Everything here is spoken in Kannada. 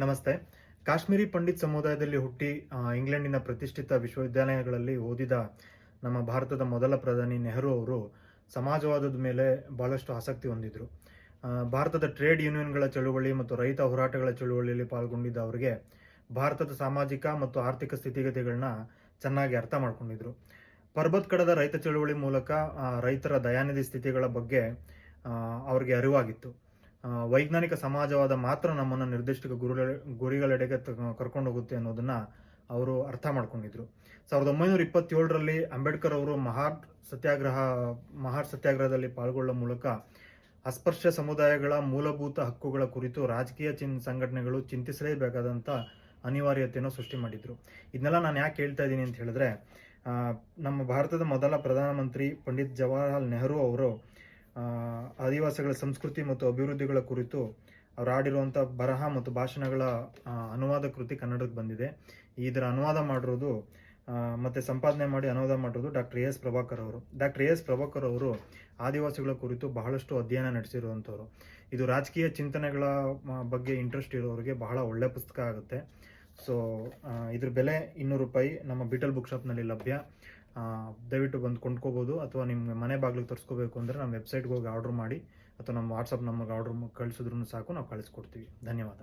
ನಮಸ್ತೆ. ಕಾಶ್ಮೀರಿ ಪಂಡಿತ್ ಸಮುದಾಯದಲ್ಲಿ ಹುಟ್ಟಿ ಇಂಗ್ಲೆಂಡಿನ ಪ್ರತಿಷ್ಠಿತ ವಿಶ್ವವಿದ್ಯಾಲಯಗಳಲ್ಲಿ ಓದಿದ ನಮ್ಮ ಭಾರತದ ಮೊದಲ ಪ್ರಧಾನಿ ನೆಹರು ಅವರು ಸಮಾಜವಾದದ ಮೇಲೆ ಬಹಳಷ್ಟು ಆಸಕ್ತಿ ಹೊಂದಿದ್ರು. ಭಾರತದ ಟ್ರೇಡ್ ಯೂನಿಯನ್ಗಳ ಚಳುವಳಿ ಮತ್ತು ರೈತ ಹೋರಾಟಗಳ ಚಳುವಳಿಯಲ್ಲಿ ಪಾಲ್ಗೊಂಡಿದ್ದ ಅವರಿಗೆ ಭಾರತದ ಸಾಮಾಜಿಕ ಮತ್ತು ಆರ್ಥಿಕ ಸ್ಥಿತಿಗತಿಗಳನ್ನ ಚೆನ್ನಾಗಿ ಅರ್ಥ ಮಾಡ್ಕೊಂಡಿದ್ರು. ಪರ್ಬತ್ ಕಡದ ರೈತ ಚಳುವಳಿ ಮೂಲಕ ರೈತರ ದಯಾನಿಧಿ ಸ್ಥಿತಿಗಳ ಬಗ್ಗೆ ಅವರಿಗೆ ಅರಿವಾಗಿತ್ತು. ವೈಜ್ಞಾನಿಕ ಸಮಾಜವಾದ ಮಾತ್ರ ನಮ್ಮನ್ನು ನಿರ್ದಿಷ್ಟ ಗುರಿಗಳೆಡೆಗೆ ಕರ್ಕೊಂಡು ಹೋಗುತ್ತೆ ಅನ್ನೋದನ್ನ ಅವರು ಅರ್ಥ ಮಾಡ್ಕೊಂಡಿದ್ರು. 1927ರಲ್ಲಿ ಅಂಬೇಡ್ಕರ್ ಅವರು ಮಹಾರ್ ಸತ್ಯಾಗ್ರಹದಲ್ಲಿ ಪಾಲ್ಗೊಳ್ಳುವ ಮೂಲಕ ಅಸ್ಪೃಶ್ಯ ಸಮುದಾಯಗಳ ಮೂಲಭೂತ ಹಕ್ಕುಗಳ ಕುರಿತು ರಾಜಕೀಯ ಸಂಘಟನೆಗಳು ಚಿಂತಿಸಲೇಬೇಕಾದಂಥ ಅನಿವಾರ್ಯತೆಯನ್ನು ಸೃಷ್ಟಿ ಮಾಡಿದ್ರು. ಇದನ್ನೆಲ್ಲ ನಾನು ಯಾಕೆ ಹೇಳ್ತಾ ಇದ್ದೀನಿ ಅಂತ ಹೇಳಿದ್ರೆ, ನಮ್ಮ ಭಾರತದ ಮೊದಲ ಪ್ರಧಾನಮಂತ್ರಿ ಪಂಡಿತ್ ಜವಾಹರಲಾಲ್ ನೆಹರು ಅವರು ಆದಿವಾಸಿಗಳ ಸಂಸ್ಕೃತಿ ಮತ್ತು ಅಭಿವೃದ್ಧಿಗಳ ಕುರಿತು ಅವರು ಆಡಿರುವಂಥ ಬರಹ ಮತ್ತು ಭಾಷಣಗಳ ಅನುವಾದ ಕೃತಿ ಕನ್ನಡಕ್ಕೆ ಬಂದಿದೆ. ಇದರ ಅನುವಾದ ಮಾಡಿರೋದು ಮತ್ತು ಸಂಪಾದನೆ ಮಾಡಿ ಅನುವಾದ ಮಾಡಿರೋದು ಡಾಕ್ಟರ್ ಎಸ್ ಪ್ರಭಾಕರ್ ಅವರು. ಡಾಕ್ಟರ್ ಎಸ್ ಪ್ರಭಾಕರ್ ಅವರು ಆದಿವಾಸಿಗಳ ಕುರಿತು ಬಹಳಷ್ಟು ಅಧ್ಯಯನ ನಡೆಸಿರುವಂಥವ್ರು. ಇದು ರಾಜಕೀಯ ಚಿಂತನೆಗಳ ಬಗ್ಗೆ ಇಂಟ್ರೆಸ್ಟ್ ಇರೋರಿಗೆ ಬಹಳ ಒಳ್ಳೆ ಪುಸ್ತಕ ಆಗುತ್ತೆ. ಸೊ ಇದ್ರ ಬೆಲೆ ₹200 ನಮ್ಮ ಬಿಟಲ್ ಬುಕ್ ಶಾಪ್ನಲ್ಲಿ ಲಭ್ಯ. ದಯವಿಟ್ಟು ಬಂದು ಕೊಂಡ್ಕೋಬೋದು, ಅಥವಾ ನಿಮ್ಮ ಮನೆ ಬಾಗಿಲಿಗೆ ತರಿಸ್ಕೋಬೇಕು ಅಂದರೆ ನಮ್ಮ ವೆಬ್ಸೈಟ್ಗೆ ಹೋಗಿ ಆರ್ಡ್ರ್ ಮಾಡಿ, ಅಥವಾ ನಮ್ಮ ವಾಟ್ಸಪ್ ನಮಗೆ ಆರ್ಡ್ರ್ ಕಳಿಸಿದ್ರು ಸಾಕು, ನಾವು ಕಳಿಸ್ಕೊಡ್ತೀವಿ. ಧನ್ಯವಾದ.